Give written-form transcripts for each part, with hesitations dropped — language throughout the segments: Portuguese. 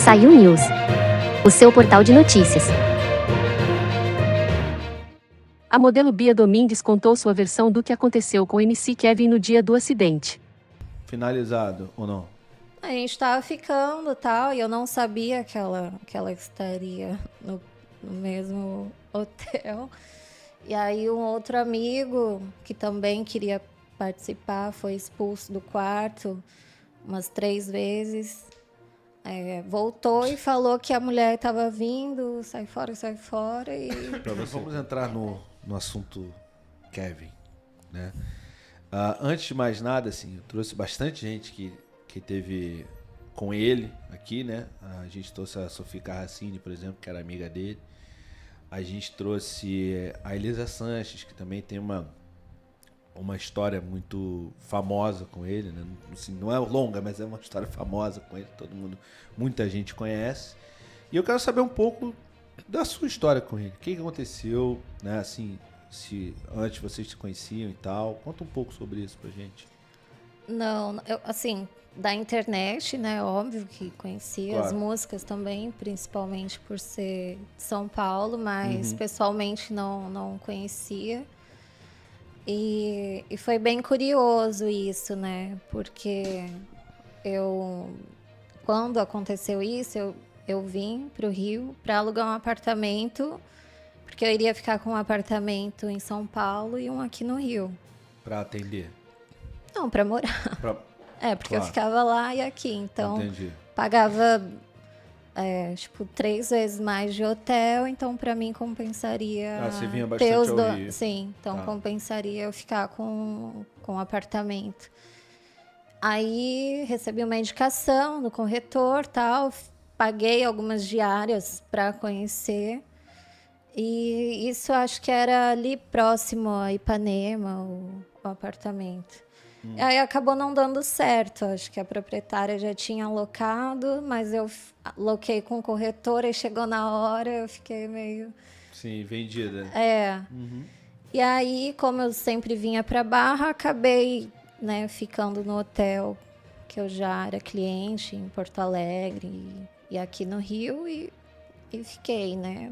Saiu News, o seu portal de notícias. A modelo Bia Domingues contou sua versão do que aconteceu com o MC Kevin no dia do acidente. Finalizado ou não? A gente tava ficando e tal, e eu não sabia que ela estaria no mesmo hotel. E aí um outro amigo, que também queria participar, foi expulso do quarto umas 3 vezes. Voltou e falou que a mulher estava vindo, sai fora, e... Vamos entrar no assunto Kevin, né? Antes de mais nada, assim, eu trouxe bastante gente que teve com ele aqui, né? A gente trouxe a Sofia Carracini, por exemplo, que era amiga dele. A gente trouxe a Elisa Sanches, que também tem uma história muito famosa com ele, né? Assim, não é longa, mas é uma história famosa com ele, muita gente conhece. E eu quero saber um pouco da sua história com ele. O que aconteceu, né? Assim, se antes vocês se conheciam e tal. Conta um pouco sobre isso pra gente. Não, assim, da internet, né? Óbvio que conhecia Claro. As músicas também, principalmente por ser de São Paulo, mas pessoalmente não conhecia. E foi bem curioso isso, né? Porque quando aconteceu isso, eu vim para o Rio para alugar um apartamento, porque eu iria ficar com um apartamento em São Paulo e um aqui no Rio. Pra atender? Não, para morar. Porque Claro. eu ficava lá e aqui, então Entendi. pagava 3 vezes mais de hotel, então para mim compensaria. Você vinha bastante ao Rio. Sim, então compensaria eu ficar com um apartamento. Aí recebi uma indicação no corretor, tal, paguei algumas diárias para conhecer. E isso acho que era ali próximo a Ipanema, o apartamento. Aí acabou não dando certo. Acho que a proprietária já tinha alocado, mas eu aloquei com o corretor e chegou na hora, eu fiquei meio... Sim, vendida. E aí, como eu sempre vinha para Barra, acabei, né, ficando no hotel que eu já era cliente em Porto Alegre e aqui no Rio e fiquei, né,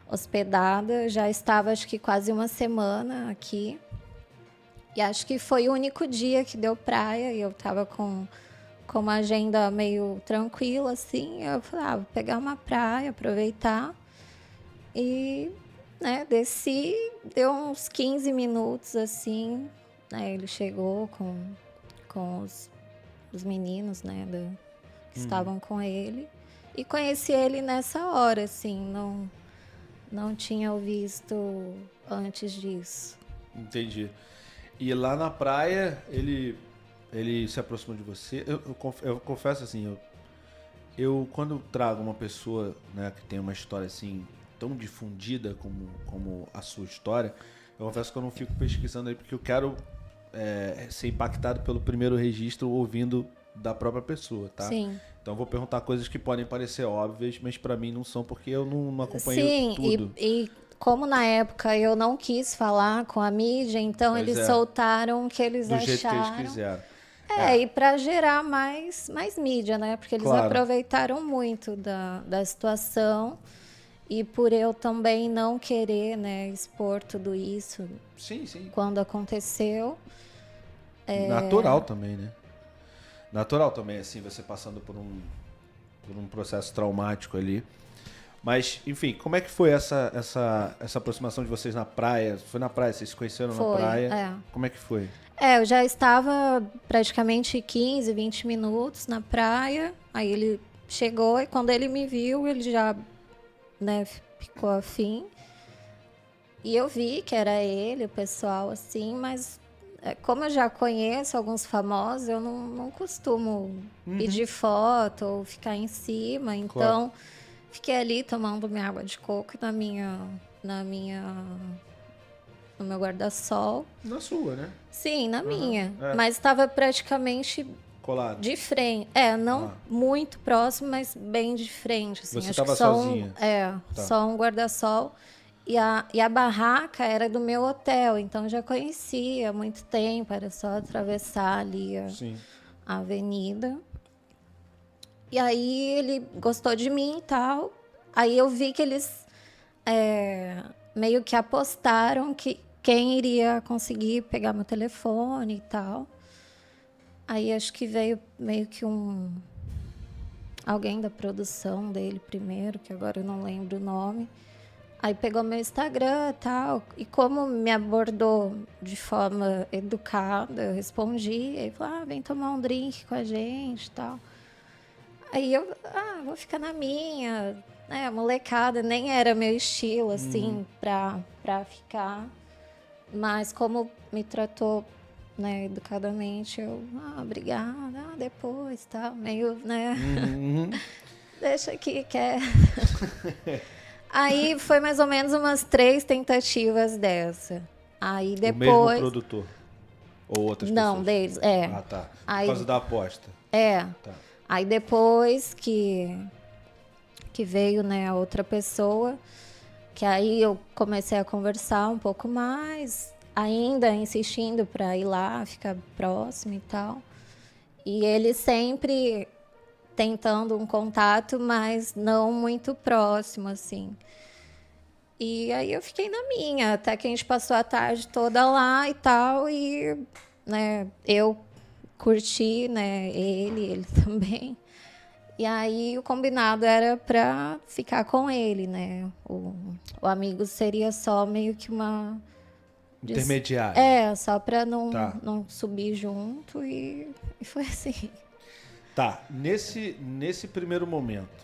hospedada. Já estava, acho que quase uma semana aqui. E acho que foi o único dia que deu praia e eu tava com uma agenda meio tranquila, assim. Eu falei, vou pegar uma praia, aproveitar. E, né, desci, deu uns 15 minutos, assim. Né, ele chegou com os meninos, né, que estavam com ele. E conheci ele nessa hora, assim, não tinha o visto antes disso. Entendi. E lá na praia, ele se aproximou de você. Eu confesso assim, eu quando trago uma pessoa, né, que tem uma história assim tão difundida como a sua história, eu confesso que eu não fico pesquisando aí porque eu quero ser impactado pelo primeiro registro ouvindo da própria pessoa, tá? Sim. Então eu vou perguntar coisas que podem parecer óbvias, mas pra mim não são porque eu não acompanhei tudo. E como na época eu não quis falar com a mídia, então Pois eles soltaram o que eles do acharam. jeito que eles quiseram. E para gerar mais mídia, né? Porque eles Claro. aproveitaram muito da situação. E por eu também não querer, né, expor tudo isso Sim. quando aconteceu. Natural também, né? Natural também, assim, você passando por um processo traumático ali. Mas, enfim, como é que foi essa aproximação de vocês na praia? Foi na praia? Vocês se conheceram na praia? Como é que foi? Eu já estava praticamente 15, 20 minutos na praia. Aí ele chegou e quando ele me viu, ele já, né, ficou afim. E eu vi que era ele, o pessoal, assim, mas como eu já conheço alguns famosos, eu não costumo pedir foto ou ficar em cima. Então, fiquei ali tomando minha água de coco no meu guarda-sol. Na sua, né? Sim, na minha. Mas estava praticamente colado de frente. Não muito próximo, mas bem de frente. Assim. Você Acho estava que só sozinha? Só um guarda-sol. E a barraca era do meu hotel, então já conhecia há muito tempo, era só atravessar ali a avenida. E aí ele gostou de mim e tal. Aí eu vi que eles meio que apostaram que quem iria conseguir pegar meu telefone e tal. Aí acho que veio meio que alguém da produção dele primeiro, que agora eu não lembro o nome. Aí pegou meu Instagram e tal. E como me abordou de forma educada, eu respondi. Aí falou, vem tomar um drink com a gente e tal. Aí eu, vou ficar na minha. A molecada nem era meu estilo, assim, pra ficar. Mas como me tratou, né, educadamente, eu, obrigada, depois, tal. Meio, né, deixa aqui, quer. Aí foi mais ou menos umas 3 tentativas dessa. Aí depois... O mesmo produtor? Ou outras pessoas? Não, deles, Ah, tá. Aí, por causa da aposta. Tá. Aí depois que veio, né, a outra pessoa, que aí eu comecei a conversar um pouco mais, ainda insistindo para ir lá, ficar próximo e tal. E ele sempre tentando um contato, mas não muito próximo, assim. E aí eu fiquei na minha, até que a gente passou a tarde toda lá e tal, e, né, eu curti, né, ele também. E aí o combinado era para ficar com ele, né? O amigo seria só meio que uma... Intermediária. Só para não subir junto e foi assim. Tá, nesse primeiro momento,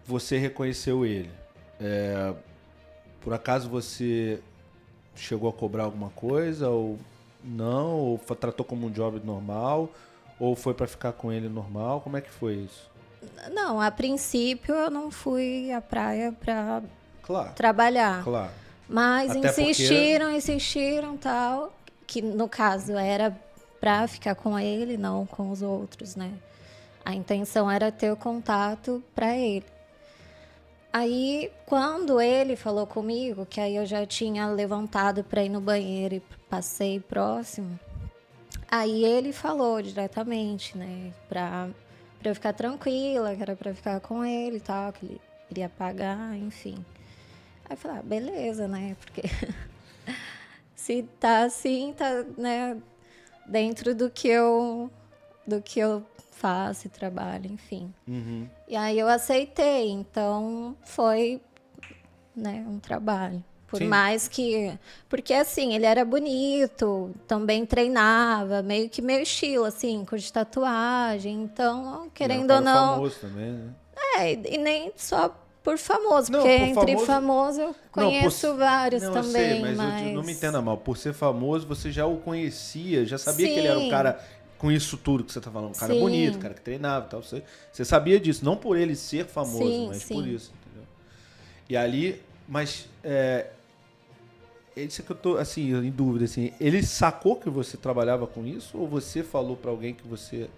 você reconheceu ele. Por acaso você chegou a cobrar alguma coisa ou não? Ou tratou como um job normal? Ou foi pra ficar com ele normal? Como é que foi isso? Não, a princípio eu não fui à praia pra trabalhar. Claro. Mas Até insistiram tal, que no caso era pra ficar com ele, não com os outros, né? A intenção era ter o contato pra ele. Aí, quando ele falou comigo, que aí eu já tinha levantado pra ir no banheiro e passei próximo, aí ele falou diretamente, né, pra eu ficar tranquila, que era pra ficar com ele e tal, que ele iria pagar, enfim. Aí eu falei, beleza, né, porque se tá assim, tá, né, dentro do que eu faço e trabalho, enfim. Uhum. E aí eu aceitei, então foi, né, um trabalho. Por Sim. mais que... Porque, assim, ele era bonito, também treinava, meio que meu estilo, assim, curte tatuagem. Então, querendo ou não... famoso também, né? E nem só por famoso, Não, porque por entre famoso eu conheço vários não, também, eu sei, mas eu não me entenda mal. Por ser famoso, você já o conhecia, já sabia que ele era um cara com isso tudo que você tá falando. Um cara bonito, um cara que treinava e tal. Você sabia disso, não por ele ser famoso, mas por isso, entendeu? E ali... Mas... Isso que eu tô, assim, em dúvida, assim. Ele sacou que você trabalhava com isso ou você falou pra alguém que você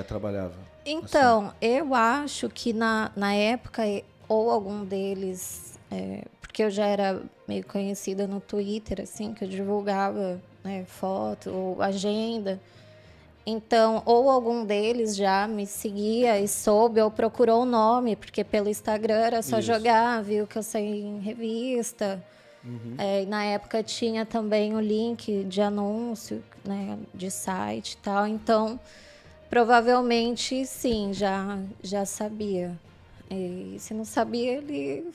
trabalhava? Então, assim? eu acho que na época, ou algum deles... porque eu já era meio conhecida no Twitter, assim, que eu divulgava, né, foto ou agenda. Então, ou algum deles já me seguia e soube ou procurou o nome, porque pelo Instagram era só jogar, viu que eu saí em revista... Uhum. E na época tinha também o link de anúncio, né, de site e tal. Então, provavelmente, sim, já sabia. E se não sabia, ele,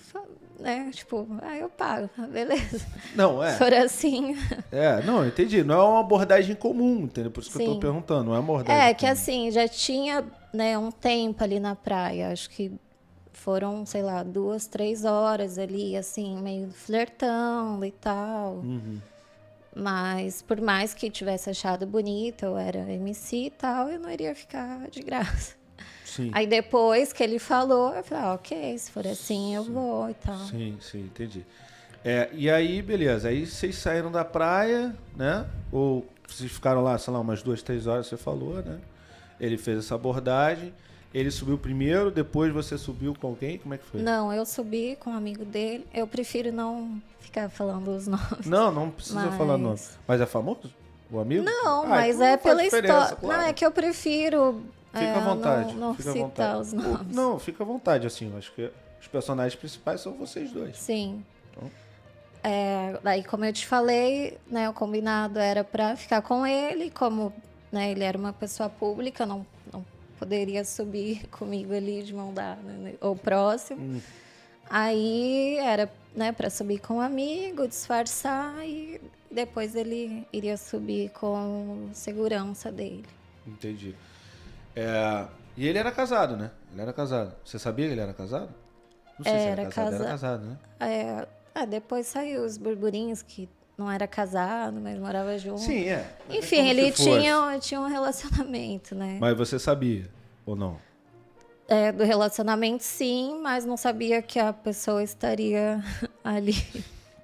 né, tipo, eu pago, beleza. Não, For assim. Não, entendi. Não é uma abordagem comum, entendeu? Por isso que eu tô perguntando, não é uma abordagem que comum. assim, já tinha, né, um tempo ali na praia, acho que foram, sei lá, 2, 3 horas ali, assim, meio flertando e tal. Uhum. Mas por mais que tivesse achado bonita, eu era MC e tal, eu não iria ficar de graça. Sim. Aí depois que ele falou, eu falei, ok, se for assim, eu vou e tal. Sim, entendi. E aí, beleza. Aí vocês saíram da praia, né? Ou vocês ficaram lá, sei lá, umas 2, 3 horas, você falou, né? Ele fez essa abordagem. Ele subiu primeiro, depois você subiu com alguém? Como é que foi? Não, eu subi com um amigo dele. Eu prefiro não ficar falando os nomes. Não precisa falar nome. Mas é famoso? O amigo? Não, mas então pela história. Claro. Não, é que eu prefiro Fica à vontade. Não fica à citar vontade. os nomes. Não, fica à vontade, assim. Eu acho que os personagens principais são vocês dois. Sim. Então. Daí, como eu te falei, né, o combinado era para ficar com ele, como, né, ele era uma pessoa pública, não poderia subir comigo ali de mão dada, né, ou próximo. Aí era, né, para subir com um amigo, disfarçar e depois ele iria subir com segurança dele. Entendi. E ele era casado, né? Ele era casado. Você sabia que ele era casado? Não sei se era casado. Era casado, né? Depois saiu os burburinhos que não era casado, mas morava junto. Sim, Enfim, como ele se fosse. tinha um relacionamento, né? Mas você sabia, ou não? Do relacionamento, sim, mas não sabia que a pessoa estaria ali.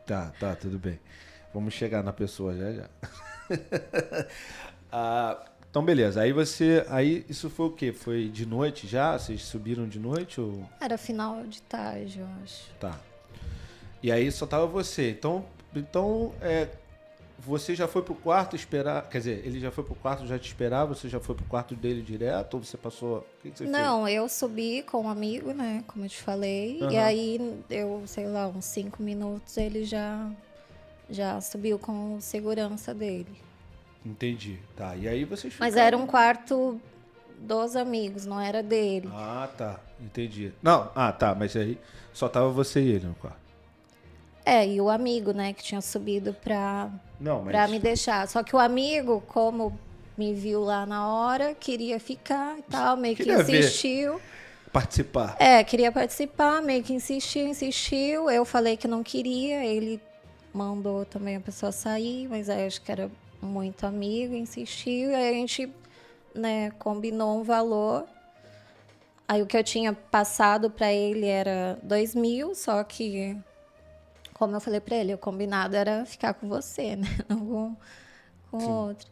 Tá, tudo bem. Vamos chegar na pessoa já. Então, beleza. Aí isso foi o quê? Foi de noite já? Vocês subiram de noite ou... Era final de tarde, eu acho. Tá. E aí só tava você. Então você já foi pro quarto esperar... Quer dizer, ele já foi pro quarto já te esperar? Você já foi pro quarto dele direto? Ou você passou... O que você fez? Não, eu subi com um amigo, né? Como eu te falei. Uhum. E aí, sei lá, uns 5 minutos, ele já subiu com segurança dele. Entendi. Tá. E aí vocês Mas ficaram... era um quarto dos amigos, não era dele. Ah, tá. Entendi. Não, tá. Mas aí só tava você e ele no quarto. E o amigo, né, que tinha subido pra me deixar. Só que o amigo, como me viu lá na hora, queria ficar e tal, meio que insistiu. Participar. Queria participar, meio que insistiu. Eu falei que não queria, ele mandou também a pessoa sair, mas aí acho que era muito amigo, insistiu. E aí a gente, né, combinou um valor. Aí o que eu tinha passado pra ele era 2.000, só que... Como eu falei pra ele, o combinado era ficar com você, né? Não com outro.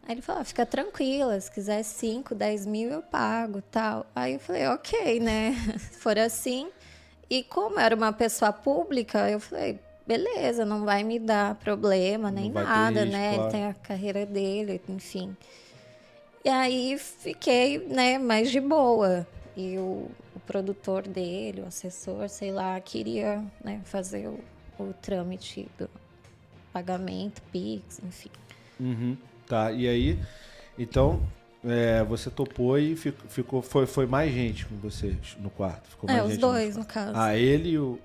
Aí ele falou, fica tranquila, se quiser 5, 10 mil eu pago, tal. Aí eu falei, ok, né? Se for assim. E como era uma pessoa pública, eu falei, beleza, não vai me dar problema, nem nada, risco, né? Claro. Ele tem a carreira dele, enfim. E aí fiquei, né, mais de boa. E o produtor dele, o assessor, sei lá, queria, né, fazer o trâmite do pagamento, Pix, enfim. Uhum, tá, e aí, então, você topou e foi mais gente com você no quarto? Ficou mais os gente dois, no caso. Ele e o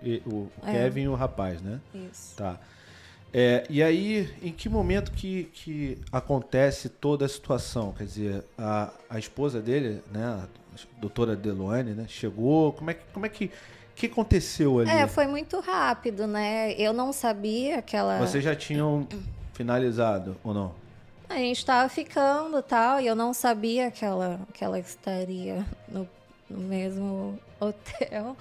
Kevin e o rapaz, né? Isso. Tá. E aí, em que momento que acontece toda a situação? Quer dizer, a esposa dele, né, a doutora Deloane, né, chegou, como é que aconteceu ali? Foi muito rápido, né? Eu não sabia que ela... Vocês já tinham finalizado, ou não? A gente tava ficando e tal, e eu não sabia que ela estaria no mesmo hotel.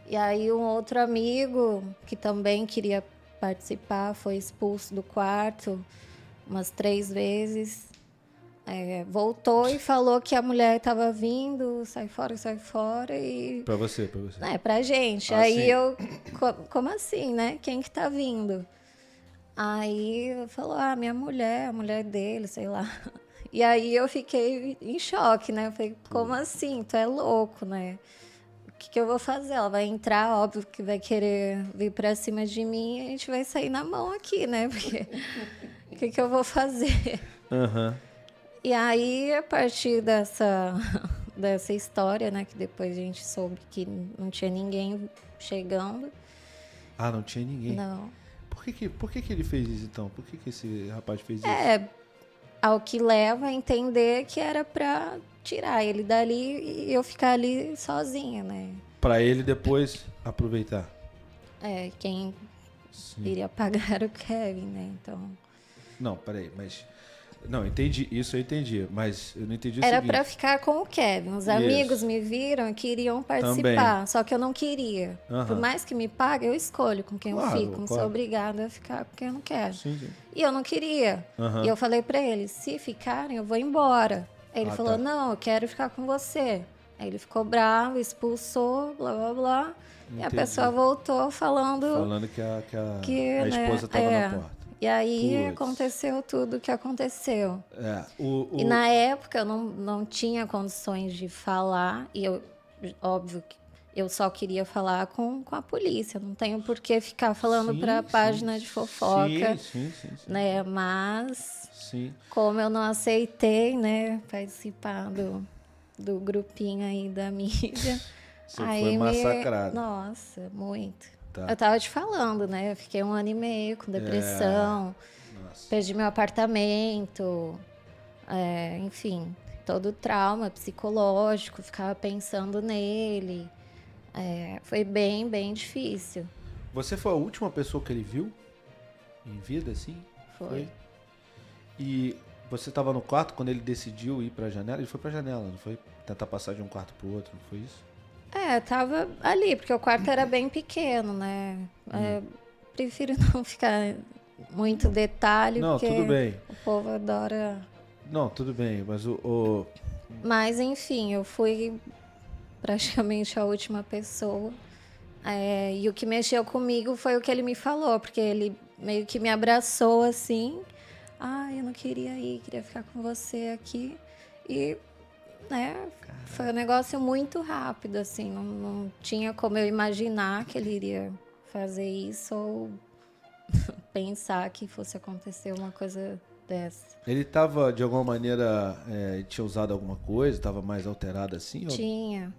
E aí um outro amigo, que também queria participar, foi expulso do quarto umas 3 vezes. Voltou e falou que a mulher estava vindo, sai fora e... Pra você. Pra gente. Aí sim. Eu, como assim, né? Quem que tá vindo? Aí falou, minha mulher, a mulher dele, sei lá. E aí eu fiquei em choque, né? Eu falei, como assim? Tu é louco, né? O que eu vou fazer? Ela vai entrar, óbvio que vai querer vir pra cima de mim e a gente vai sair na mão aqui, né? Porque o que eu vou fazer? Aham. E aí, a partir dessa história, né, que depois a gente soube que não tinha ninguém chegando. Não tinha ninguém? Não. Por que ele fez isso, então? Por que esse rapaz fez isso? Ao que leva a entender que era pra tirar ele dali e eu ficar ali sozinha, né? Pra ele depois aproveitar. Quem iria pagar era o Kevin, né, então... Não, peraí, mas... Não, entendi, isso eu entendi, mas eu não entendi o Era seguinte. pra ficar com o Kevin. Os amigos me viram e queriam participar, também. Só que eu não queria. Por mais que me pague, eu escolho com quem eu fico. Não sou obrigada a ficar com quem eu não quero. Sim. E eu não queria. E eu falei pra ele, se ficarem, eu vou embora. Aí ele falou, não, eu quero ficar com você. Aí ele ficou bravo, expulsou, blá, blá, blá. Entendi. E a pessoa voltou falando que a esposa estava na porta. E aí Puts. aconteceu tudo o que aconteceu. O, E na época eu não tinha condições de falar, e eu, óbvio que eu só queria falar com a polícia, não tenho por que ficar falando para a página de fofoca, sim. né? Mas Sim. como eu não aceitei, né, participar do grupinho aí da mídia, Você aí foi massacrado. Nossa, muito. Tá. Eu tava te falando, né? Eu fiquei 1 ano e meio com depressão, Nossa. perdi meu apartamento, enfim, todo o trauma psicológico, ficava pensando nele. Foi bem, bem difícil. Você foi a última pessoa que ele viu em vida, assim? Foi. E você estava no quarto quando ele decidiu ir pra janela? Ele foi pra janela, não foi? Tentar passar de um quarto pro outro, não foi isso? Tava ali, porque o quarto era bem pequeno, né? Prefiro não ficar muito detalhe, Não, porque tudo bem. o povo adora. Não, tudo bem, mas Mas, enfim, eu fui praticamente a última pessoa. E o que mexeu comigo foi o que ele me falou, porque ele meio que me abraçou assim. Eu não queria ir, queria ficar com você aqui. E, né, foi um negócio muito rápido, assim. Não tinha como eu imaginar que ele iria fazer isso ou pensar que fosse acontecer uma coisa dessa. ele tava, de alguma maneira, tinha usado alguma coisa, tava mais alterado assim? Ou... Tinha.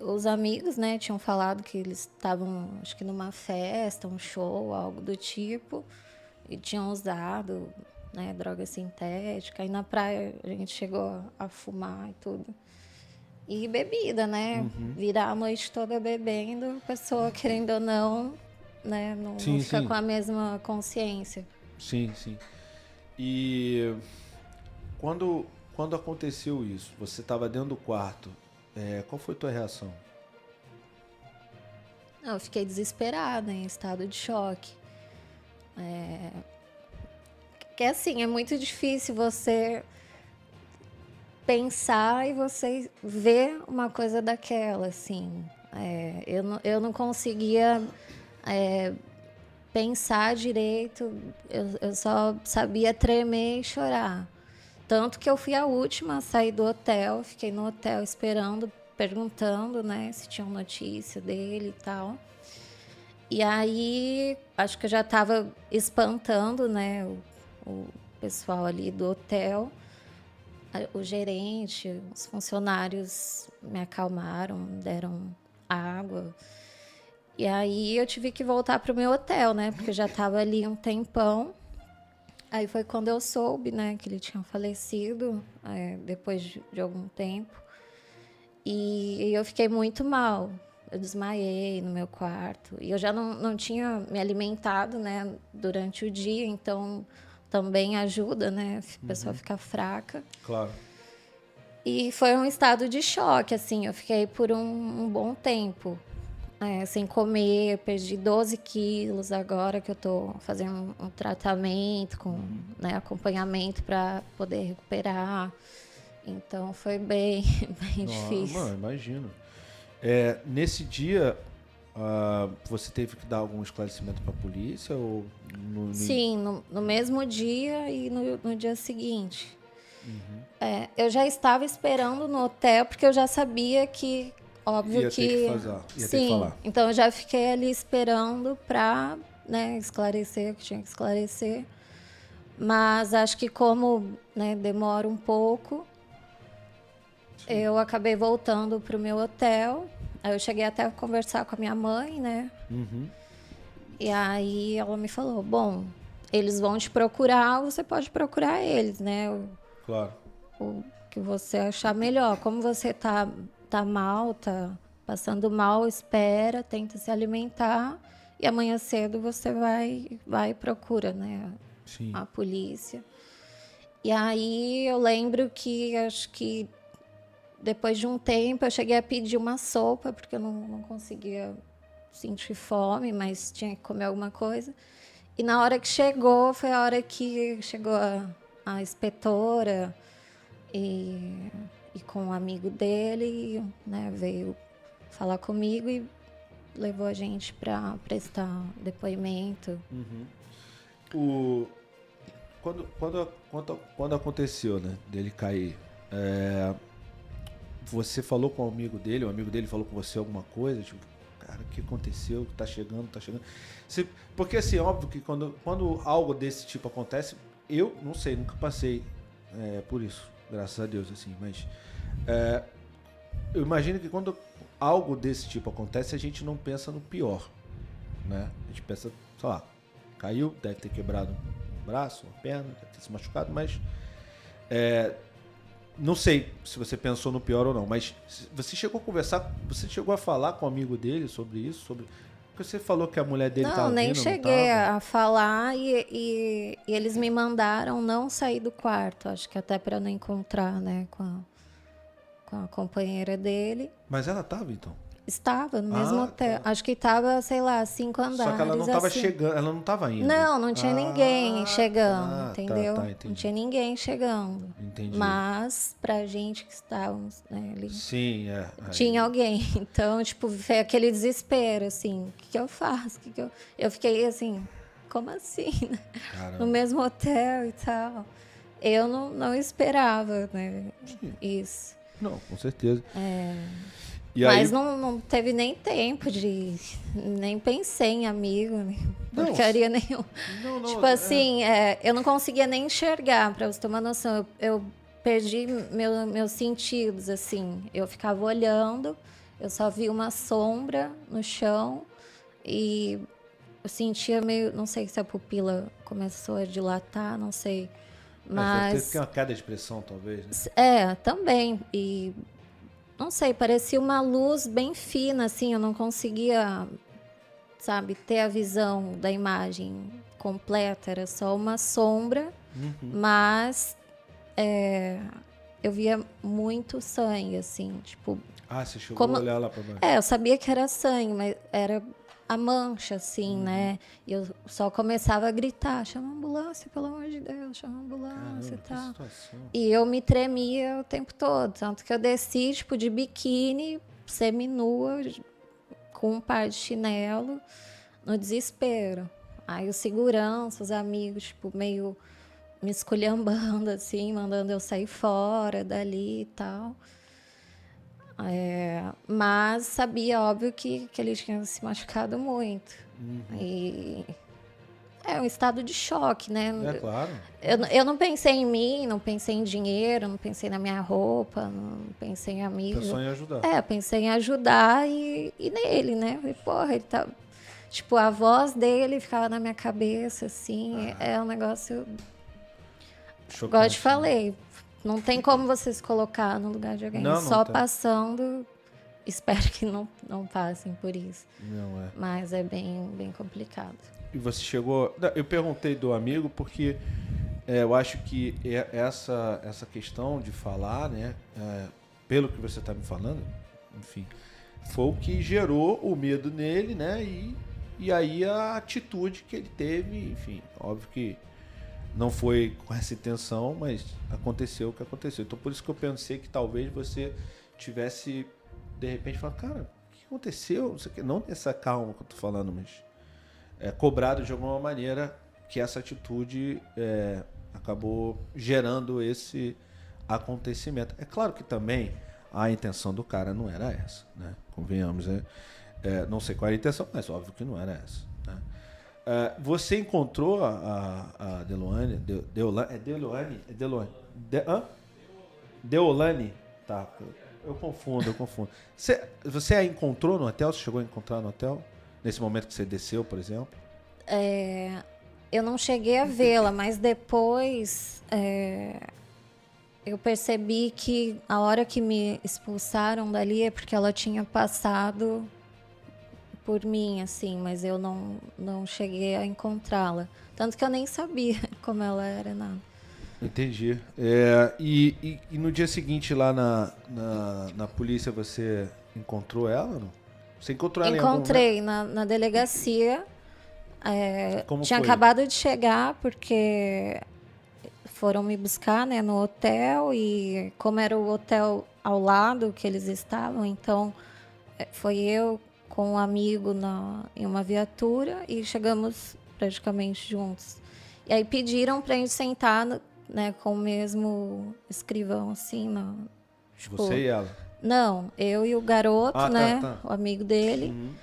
Os amigos, né, tinham falado que eles estavam, acho que numa festa, um show, algo do tipo, e tinham usado, né, droga sintética. Aí na praia a gente chegou a fumar e tudo. E bebida, né? Virar a noite toda bebendo, a pessoa querendo ou não, né, não Sim, fica sim. com a mesma consciência. Sim. E quando aconteceu isso, você estava dentro do quarto, qual foi a tua reação? Não, eu fiquei desesperada, em estado de choque. Porque assim, é muito difícil você pensar e você ver uma coisa daquela, assim. Eu não conseguia pensar direito, eu só sabia tremer e chorar. Tanto que eu fui a última a sair do hotel, fiquei no hotel esperando, perguntando, né, se tinham notícia dele e tal. E aí, acho que eu já estava espantando, né, o pessoal ali do hotel. O gerente, os funcionários me acalmaram, deram água. E aí eu tive que voltar para o meu hotel, né, porque eu já estava ali um tempão. Aí foi quando eu soube, né, que ele tinha falecido, depois de algum tempo. E eu fiquei muito mal. Eu desmaiei no meu quarto. E eu já não tinha me alimentado, né, durante o dia, então também ajuda, né, a pessoa ficar fraca. Claro. E foi um estado de choque, assim. Eu fiquei por um bom tempo sem comer, perdi 12 quilos agora que eu tô fazendo um tratamento com, né, acompanhamento para poder recuperar. Então foi bem, bem difícil. Mano, imagino. Nesse dia, você teve que dar algum esclarecimento para a polícia ou Sim, no mesmo dia e no dia seguinte. Eu já estava esperando no hotel porque eu já sabia que, óbvio ia que... ter que fazer, ia ter que falar. Então eu já fiquei ali esperando para, né, esclarecer o que tinha que esclarecer. Mas acho que como, né, demora um pouco, eu acabei voltando para o meu hotel. Aí eu cheguei até a conversar com a minha mãe, né? E aí ela me falou, bom, eles vão te procurar, você pode procurar eles, né? Claro. O que você achar melhor. Como você tá mal, tá passando mal, espera, tenta se alimentar e amanhã cedo você vai e procura, né, Sim. a polícia. E aí eu lembro que acho que depois de um tempo eu cheguei a pedir uma sopa porque eu não conseguia sentir fome, mas tinha que comer alguma coisa. E na hora que chegou, foi a hora que chegou a inspetora e com um amigo dele, né, veio falar comigo e levou a gente para prestar depoimento. Quando aconteceu, né, dele cair, você falou com o amigo dele, o amigo dele falou com você alguma coisa, tipo, cara, o que aconteceu? Tá chegando. Porque assim, óbvio que quando algo desse tipo acontece, eu não sei, nunca passei por isso, graças a Deus, assim, mas eu imagino que quando algo desse tipo acontece, a gente não pensa no pior, né? A gente pensa, sei lá, caiu, deve ter quebrado um braço, uma perna, deve ter se machucado, mas não sei se você pensou no pior ou não, mas você chegou a conversar, você chegou a falar com um amigo dele sobre isso, porque você falou que a mulher dele estava Não, nem vindo, cheguei não tava? a falar e eles me mandaram não sair do quarto, acho que até para não encontrar, né, com a companheira dele. Mas ela estava então? Estava no mesmo hotel. Tá. Acho que estava, sei lá, 5 andares. Só que ela não estava assim. chegando, ela não estava indo. Não tinha ninguém chegando, entendeu? Tá, entendi. Não tinha ninguém chegando. Entendi. Mas, pra gente que estávamos, né, ali, Sim, tinha alguém. Então, tipo, foi aquele desespero, assim, o que eu faço? Eu fiquei assim, como assim, né? Caramba. No mesmo hotel e tal. Eu não esperava, né, isso. Não, com certeza. E Mas aí, não teve nem tempo nem pensei em amigo, Não, porcaria nenhuma. não, Tipo assim, eu não conseguia nem enxergar, pra você ter uma noção. Eu perdi meus sentidos, assim. Eu ficava olhando, eu só vi uma sombra no chão e eu sentia meio. Não sei se a pupila começou a dilatar, não sei. Deve Mas. ter uma queda de pressão, talvez, né? Também. E não sei, parecia uma luz bem fina, assim, eu não conseguia, sabe, ter a visão da imagem completa, era só uma sombra, mas eu via muito sangue, assim, tipo... Você chegou a olhar lá pra baixo. eu sabia que era sangue, mas era a mancha, assim, né? E eu só começava a gritar, chama a ambulância, pelo amor de Deus, chama a ambulância e tal. Situação. E eu me tremia o tempo todo, tanto que eu desci, tipo, de biquíni, seminua, com um par de chinelo, no desespero. Aí os segurança, os amigos, tipo, meio me esculhambando, assim, mandando eu sair fora dali e tal. Mas sabia, óbvio, que ele tinha se machucado muito. E é um estado de choque, né? Claro. Eu não pensei em mim, não pensei em dinheiro, não pensei na minha roupa, não pensei em amigos. Pensou em ajudar. Eu pensei em ajudar e nele, né? Falei, porra, ele tá... Tipo, a voz dele ficava na minha cabeça, assim. É um negócio... Chocante, Igual eu te né? falei, não tem como você se colocar no lugar de alguém. Não Só tem. passando, espero que não passem por isso. Não é. Mas é bem, bem complicado. E você chegou... Não, eu perguntei do amigo porque eu acho que essa questão de falar, né? Pelo que você está me falando, enfim, foi o que gerou o medo nele, né? E aí a atitude que ele teve, enfim, óbvio que não foi com essa intenção, mas aconteceu o que aconteceu. Então por isso que eu pensei que talvez você tivesse, de repente, falado, cara, o que aconteceu? Não sei o quê. Não nessa calma que eu tô falando, mas cobrado de alguma maneira que essa atitude acabou gerando esse acontecimento. É claro que também a intenção do cara não era essa, né? Convenhamos, né? Não sei qual era a intenção, mas óbvio que não era essa, né? Você encontrou a Deolane? Deolane? É Deolane? Deolane? Tá, eu confundo. Você a encontrou no hotel? Você chegou a encontrar no hotel? Nesse momento que você desceu, por exemplo? Eu não cheguei a vê-la, mas depois eu percebi que a hora que me expulsaram dali é porque ela tinha passado por mim, assim, mas eu não cheguei a encontrá-la. Tanto que eu nem sabia como ela era, nada. Entendi. E no dia seguinte lá na polícia você encontrou ela? Não? Você encontrou ela Encontrei na delegacia. Como Tinha foi? acabado de chegar porque foram me buscar, né, no hotel, e como era o hotel ao lado que eles estavam, então foi eu com um amigo em uma viatura e chegamos praticamente juntos. E aí pediram pra gente sentar, né, com o mesmo escrivão, assim, tipo, Você e ela? Não, eu e o garoto, né, tá. o amigo dele. Uhum.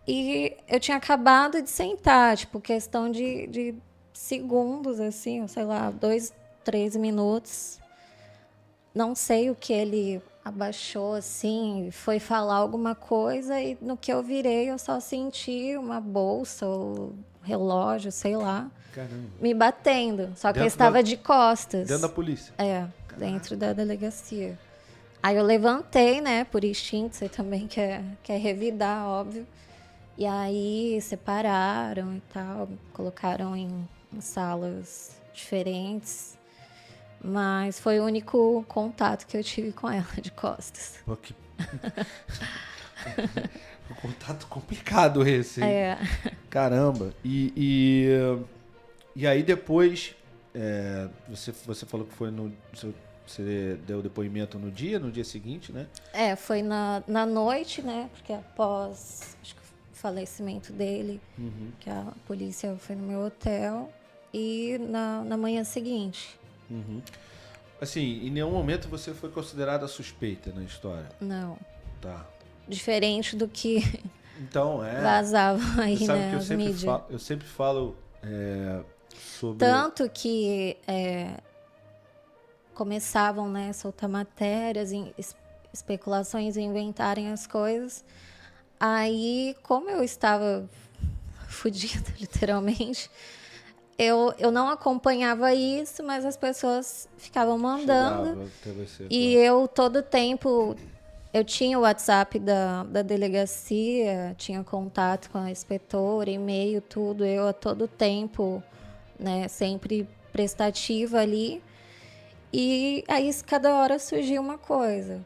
E eu tinha acabado de sentar, tipo, questão de segundos, assim, sei lá, 2, 3 minutos. Não sei o que ele abaixou, assim, foi falar alguma coisa e no que eu virei eu só senti uma bolsa ou relógio, sei lá, Caramba. me batendo. Só que eu Dentro estava de costas. Dentro da polícia? Dentro da delegacia. Aí eu levantei, né, por instinto, você também quer revidar, óbvio. E aí separaram e tal, colocaram em salas diferentes. Mas foi o único contato que eu tive com ela, de costas. Pô, que... um contato complicado esse, hein? Caramba. E aí depois, você falou que foi você deu depoimento no dia seguinte, né? Foi na noite, né? Porque após acho que o falecimento dele, que a polícia foi no meu hotel. E na manhã seguinte. Uhum. Assim, em nenhum momento você foi considerada suspeita na história? Não. Tá. Diferente do que então, vazava aí, você sabe né, que as mídias. eu sempre falo sobre... Tanto que começavam, né, a soltar matérias, especulações, inventarem as coisas. Aí, como eu estava fodida, literalmente... Eu não acompanhava isso, mas as pessoas ficavam mandando. E eu, todo tempo, eu tinha o WhatsApp da delegacia, tinha contato com a inspetora, e-mail, tudo. Eu, a todo tempo, né, sempre prestativa ali. E aí, cada hora surgia uma coisa.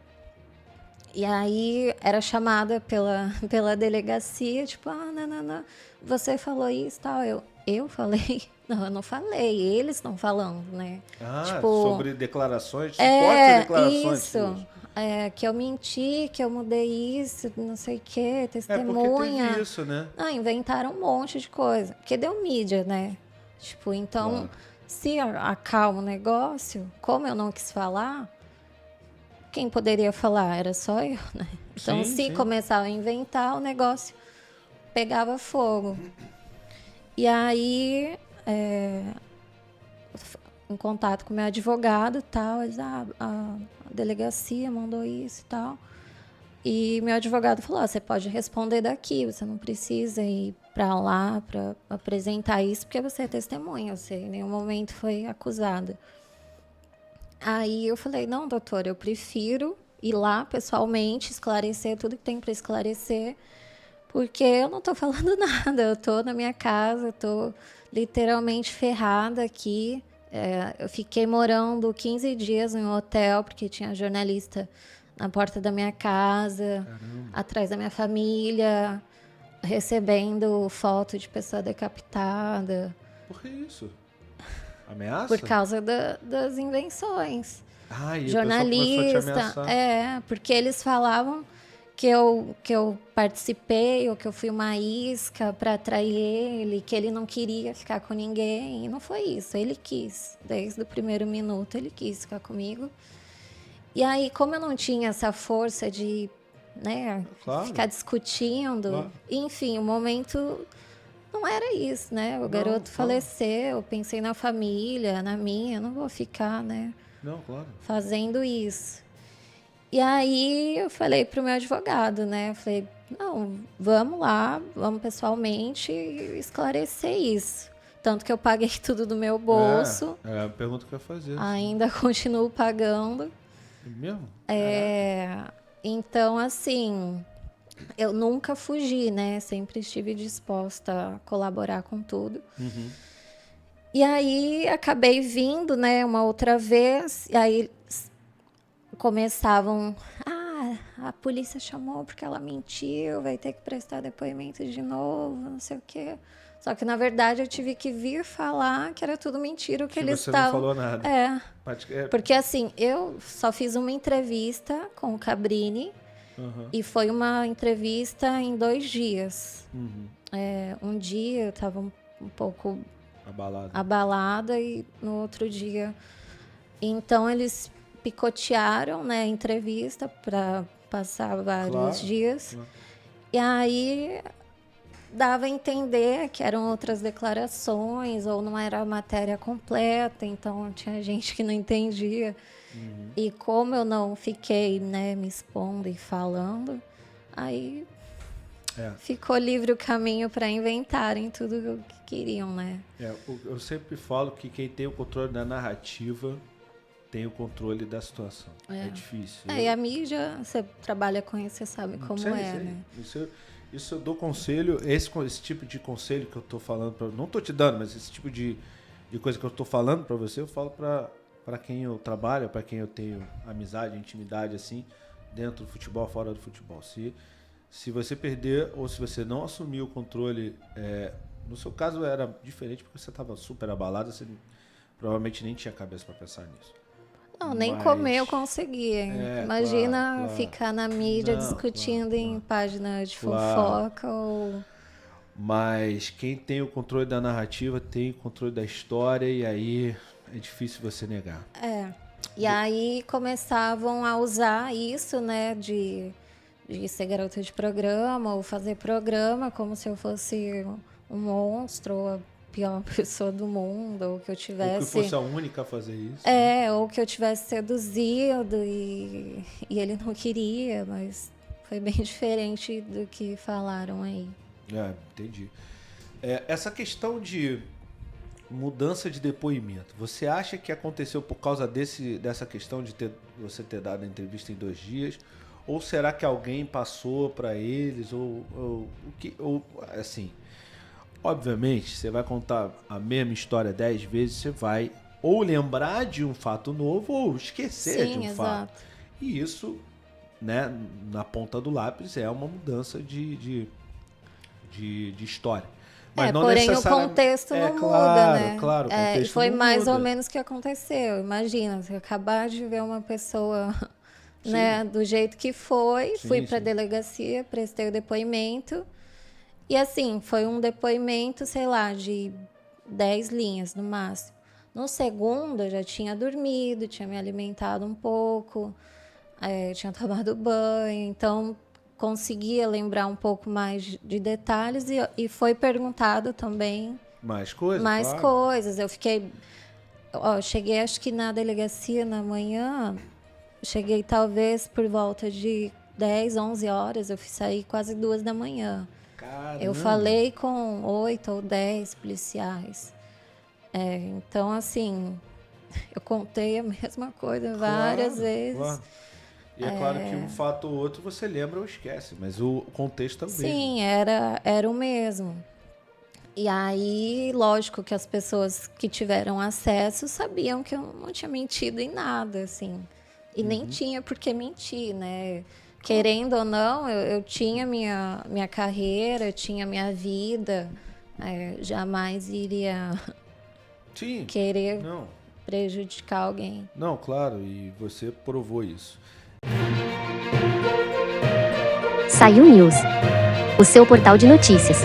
E aí, era chamada pela delegacia, tipo, não, você falou isso e tal. Eu falei? Não, eu não falei, eles estão falando, né? Tipo, sobre declarações, supostas declarações. Isso, que eu menti, que eu mudei isso, não sei o quê, testemunha. Porque teve isso, né? Não, inventaram um monte de coisa, porque deu mídia, né? Tipo, então, claro. Se acalma o negócio, como eu não quis falar, quem poderia falar? Era só eu, né? Então, se começava a inventar, o negócio pegava fogo. E aí, em contato com meu advogado e tal, eles, a delegacia mandou isso e tal. E meu advogado falou, você pode responder daqui, você não precisa ir para lá para apresentar isso, porque você é testemunha, você em nenhum momento foi acusada. Aí eu falei, não, doutor, eu prefiro ir lá pessoalmente, esclarecer tudo que tem para esclarecer, porque eu não tô falando nada, eu tô na minha casa, eu tô literalmente ferrada aqui. Eu fiquei morando 15 dias em um hotel, porque tinha jornalista na porta da minha casa, atrás da minha família, recebendo foto de pessoa decapitada. Por que isso? Ameaça? Por causa das invenções. E jornalista, porque eles falavam que eu participei ou que eu fui uma isca para atrair ele, que ele não queria ficar com ninguém. E não foi isso, ele quis. Desde o primeiro minuto ele quis ficar comigo. E aí, como eu não tinha essa força de, né, ficar discutindo, enfim, o momento não era isso, né? O garoto faleceu, eu pensei na família, na minha, eu não vou ficar, né, fazendo isso. E aí eu falei pro meu advogado, né? Eu falei, não, vamos lá, vamos pessoalmente esclarecer isso. Tanto que eu paguei tudo do meu bolso. É a pergunta que eu ia fazer. Ainda continuo pagando. É mesmo? Então, assim, eu nunca fugi, né? Sempre estive disposta a colaborar com tudo. Uhum. E aí acabei vindo, né, uma outra vez, e aí começavam, a polícia chamou porque ela mentiu, vai ter que prestar depoimento de novo, não sei o quê. Só que, na verdade, eu tive que vir falar que era tudo mentira o que eles estavam... Você não falou nada. Porque, assim, eu só fiz uma entrevista com o Cabrini Aham. E foi uma entrevista em 2 dias. Uhum. Um dia eu estava um pouco Abalado. abalada e no outro dia. Então eles picotearam, né, a entrevista para passar vários Claro, dias. claro. E aí dava a entender que eram outras declarações ou não era a matéria completa, então tinha gente que não entendia. E como eu não fiquei, né, me expondo e falando, aí ficou livre o caminho para inventarem tudo o que queriam, né? Eu sempre falo que quem tem o controle da narrativa tem o controle da situação. É difícil. E a mídia, você trabalha com isso, você sabe como Sei. né? Isso eu dou conselho, esse tipo de conselho que eu tô falando, não tô te dando, mas esse tipo de coisa que eu tô falando para você, eu falo para quem eu trabalho, para quem eu tenho amizade, intimidade, assim, dentro do futebol, fora do futebol. Se você perder ou se você não assumir o controle, no seu caso era diferente porque você estava super abalado, você provavelmente nem tinha cabeça para pensar nisso. Não, nem comer eu conseguia. Imagina claro. ficar na mídia discutindo em página de fofoca ou... Mas quem tem o controle da narrativa tem o controle da história e aí é difícil você negar. E aí começavam a usar isso, né, de ser garota de programa ou fazer programa como se eu fosse um monstro ou a pior pessoa do mundo, ou que eu tivesse... Ou que fosse a única a fazer isso. Ou que eu tivesse seduzido e ele não queria, mas foi bem diferente do que falaram aí. Entendi. Essa questão de mudança de depoimento, você acha que aconteceu por causa dessa questão de você ter dado a entrevista em 2 dias? Ou será que alguém passou para eles? Ou assim, obviamente, você vai contar a mesma história 10 vezes, você vai ou lembrar de um fato novo ou esquecer de um fato. E isso, né, na ponta do lápis, é uma mudança de história. Mas não porém o contexto não muda, né? Claro, o contexto e foi não mais muda. ou menos o que aconteceu. Imagina, você acabar de ver uma pessoa, né, do jeito que foi, fui para a delegacia, prestei o depoimento. E assim, foi um depoimento, sei lá, de 10 linhas no máximo. No segundo, eu já tinha dormido, tinha me alimentado um pouco, tinha tomado banho, então conseguia lembrar um pouco mais de detalhes e foi perguntado também mais coisas. Claro. Coisas. Eu fiquei... cheguei acho que na delegacia na manhã, cheguei talvez por volta de 10, 11 horas, eu saí quase 2 da manhã. Caramba. Eu falei com 8 ou 10 policiais. Então, assim, eu contei a mesma coisa várias vezes. Claro. E é claro que um fato ou outro você lembra ou esquece, mas o contexto é o mesmo. Sim, era o mesmo. E aí, lógico que as pessoas que tiveram acesso sabiam que eu não tinha mentido em nada, assim. E nem tinha por que mentir, né? Querendo ou não, eu tinha minha carreira, tinha minha vida. Jamais iria querer prejudicar alguém. Não, claro, e você provou isso. Saiu News, o seu portal de notícias.